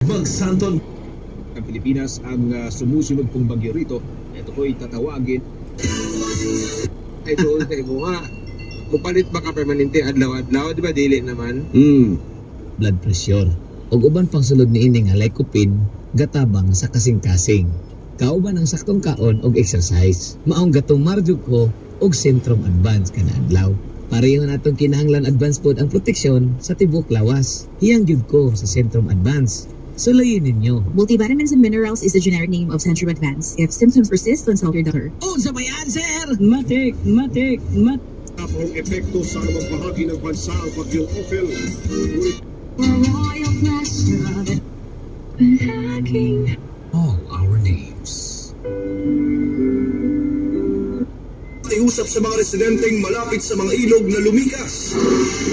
Magsanton ang Pilipinas ang sumusunod pong bagyo rito. Ito ko'y tatawagin. Ay doon tayo mo nga. Mupalit ba ka permanente adlaw-adlaw? Di ba dili naman? Blood pressure. Og uban pang sulod ni ining halay kupin, gatabang sa kasing-kasing. Kauban ang saktong kaon og exercise. Maong gatong marjug ko og Centrum Advance kana adlaw. Pareho natong kinahanglan advance pod ang proteksyon sa tibok lawas. Hiyang gyud ko sa Centrum Advance. Sulayin ninyo. Multivitamins and minerals is the generic name of Centrum Advance. If symptoms persist, consult your doctor. Oh, sa bayan, sir! Matik. Ang epekto sa anumang bahagi ng bansa ang bagyong Ophel. All our names. Iusap sa mga residenteng malapit sa mga ilog na lumikas.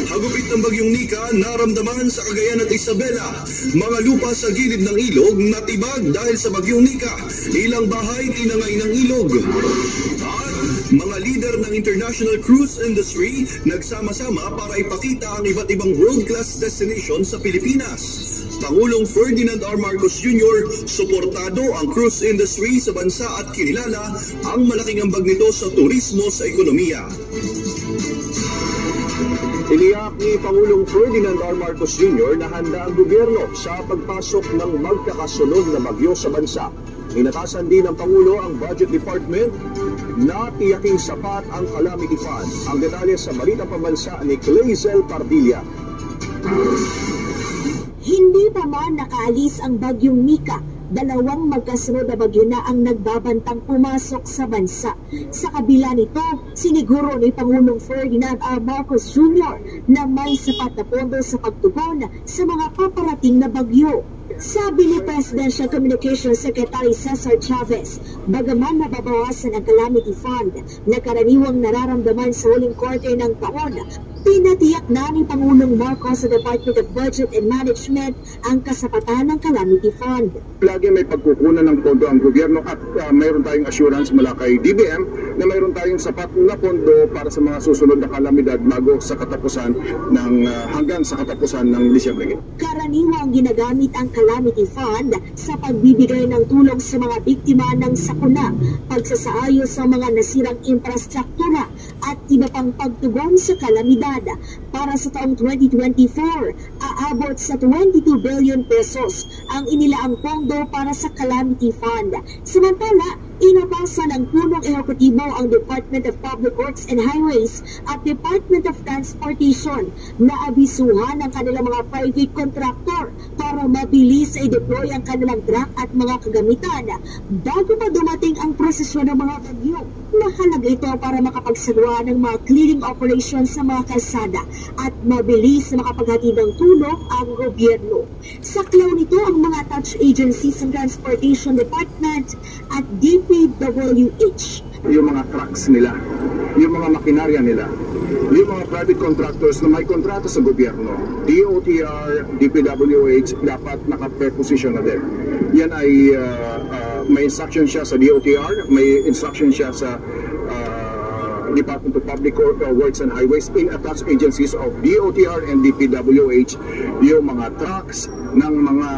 Hagupit ng bagyong Nika, naramdaman sa Cagayan at Isabela. Mga lupa sa gilid ng ilog natibag dahil sa bagyong Nika. Ilang bahay tinangay ng ilog. At mga leader ng international cruise industry nagsama-sama para ipakita ang iba't ibang world-class destination sa Pilipinas. Pangulong Ferdinand R. Marcos Jr. suportado ang cruise industry sa bansa at kinilala ang malaking ambag nito sa turismo sa ekonomiya. Iniyak ni Pangulong Ferdinand R. Marcos Jr. na handa ang gobyerno sa pagpasok ng magkakasunod na bagyo sa bansa. Inatasan din ng Pangulo ang Budget Department na tiyaking sapat ang calamity fund. Ang detalye sa Balita Pambansa ni Clazel Pardilla. Hindi pa man nakaalis ang bagyong Nika, dalawang magkasunod na bagyo na ang nagbabantang pumasok sa bansa. Sa kabila nito, siniguro ni Pangulong Ferdinand R. Marcos Jr. na may sapat na pondo sa pagtugon sa mga paparating na bagyo. Sabi ni Presidential Communications Secretary Cesar Chavez, bagaman nababawasan ang calamity fund na karaniwang nararamdaman sa huling quarter ng taon, pinatiyak na ni Pangulong Marcos sa Department of Budget and Management ang kasapatan ng calamity fund. Lagi may pagkukunan ng pondo ang gobyerno at mayroon tayong assurance mula kay DBM na mayroon tayong sapat na pondo para sa mga susunod na kalamidad bago sa katapusan ng hanggang sa katapusan ng Disyembre. Karaniwang ginagamit ang calamity fund sa pagbibigay ng tulong sa mga biktima ng sakuna, pagsasaayos sa mga nasirang infrastruktura at iba pang pagtugon sa kalamidad. Para sa taong 2024, aabot sa 22 billion pesos ang inilaang pondo para sa calamity fund. Samantala, inapasa ng punong ehekutibo ang Department of Public Works and Highways at Department of Transportation na abisuhan ng kanilang mga private contractor para mabilis ay deploy ang kanilang truck at mga kagamitan bago pa dumating ang prosesyon ng mga bagyo. Mahalaga ito para makapagsagawa ng mga clearing operations sa mga kalsada at mabilis na makapaghatid ng tulong ang gobyerno. Saklaw nito ang mga touch agencies ng Transportation Department at DPWH. Yung mga trucks nila, yung mga makinarya nila, yung mga private contractors na may kontrata sa gobyerno, DOTR, DPWH, dapat naka-preposition na din. Yan ay may instruction siya sa DOTR, may instruction siya sa Department of Public Works and Highways in attached agencies of DOTR and DPWH, yung mga trucks ng mga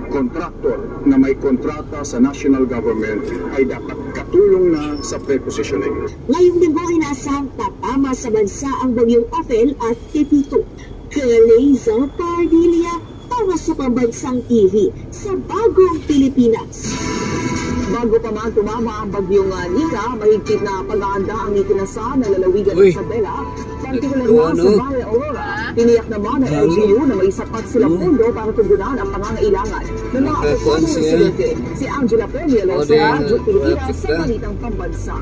contractor na may kontrata sa national government ay dapat katulong na sa prepositioning. Ngayong linggo ay nasang tatama sa bansa ang bagyong Ophel at Tepito. Clazel Pardilla para sa Pambansang TV sa Bagong Pilipinas. Bago pa man tumama ang bagyong Nika, mahigpit na pag-aanda ang itinasa ng lalawigan ng Isabela, partikular na sa Valle Aurora. Tiniyak naman ng LGU na may sapat silang pondo para tugunan ang pangangailangan ng mga apektadong residente. Si Angela Premio sa Radyo Pilipinas sa Balitang Pambansa.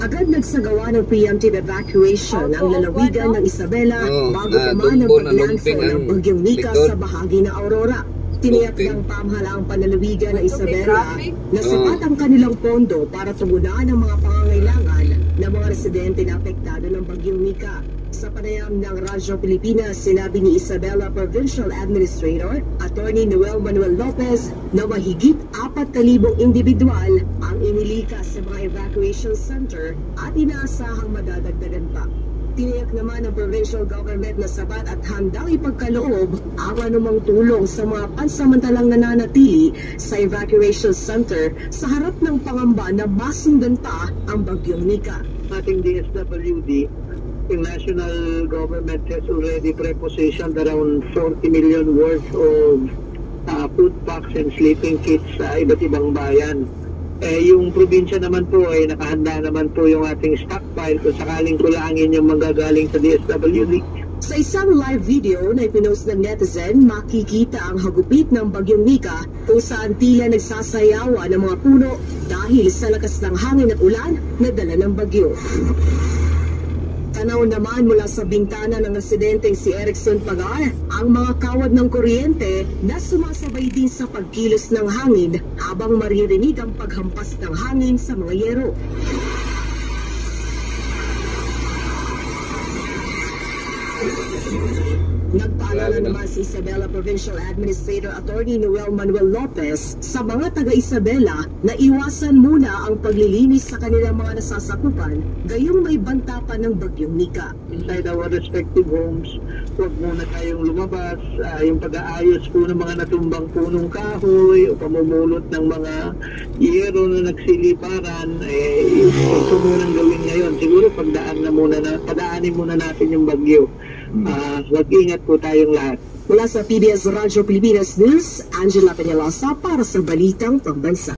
Agad nagsagawa ng preemptive evacuation ang lalawigan ng Isabela bago pa man ang paglandfall ng bagyong Nika sa bahagi ng Aurora. Tiniyak ng pamahalaang panlalawigan ng Isabela na sapat ang kanilang pondo para tugunan ang mga pangangailangan ng mga residente na apektado ng bagyong Nika. Sa panayam ng Radyo Pilipinas, sinabi ni Isabela Provincial Administrator, Attorney Noel Manuel Lopez, na mahigit 4,000 individual ang inilikas sa mga evacuation center at inaasahang madadagdagan pa. Tiniyak naman ng provincial government na sapat at handang ipagkaloob ang anumang tulong sa mga pansamantalang nananatili sa evacuation center sa harap ng pangamba na masundan pa ang bagyong Nika. Ating DSWD, yung national government has already prepositioned around 40 million worth of food packs and sleeping kits sa iba't ibang bayan. Yung probinsya naman po ay nakahanda naman po yung ating stockpile kung sakaling kulangin yung manggagaling sa DSWD. Sa isang live video na ipinost ng netizen, makikita ang hagupit ng bagyong Nika kung saan tila nagsasayawa ng mga puno dahil sa lakas ng hangin at ulan na dala ng bagyo. Tanaw naman mula sa bintana ng residenteng si Erickson Pagar ang mga kawad ng kuryente na sumasabay din sa pagkilos ng hangin habang maririnig ang paghampas ng hangin sa mga yero. Nagpaalala naman si Isabela Provincial Administrator Attorney Noel Manuel Lopez sa mga taga-Isabela na iwasan muna ang paglilinis sa kanilang mga nasasakupan gayong may banta pa ng bagyong Nika. Inside our respective homes, huwag muna tayong lumabas. Yung pag-aayos po ng mga natumbang punong kahoy o pamumulot ng mga yero na nagsiliparan, ito munang gawin ngayon. Siguro padaanin muna natin yung bagyo. Mag-ingat po tayong lahat. Mula sa PBS Radyo Pilipinas News, Angela Peñalosa para sa Balitang Pambansa.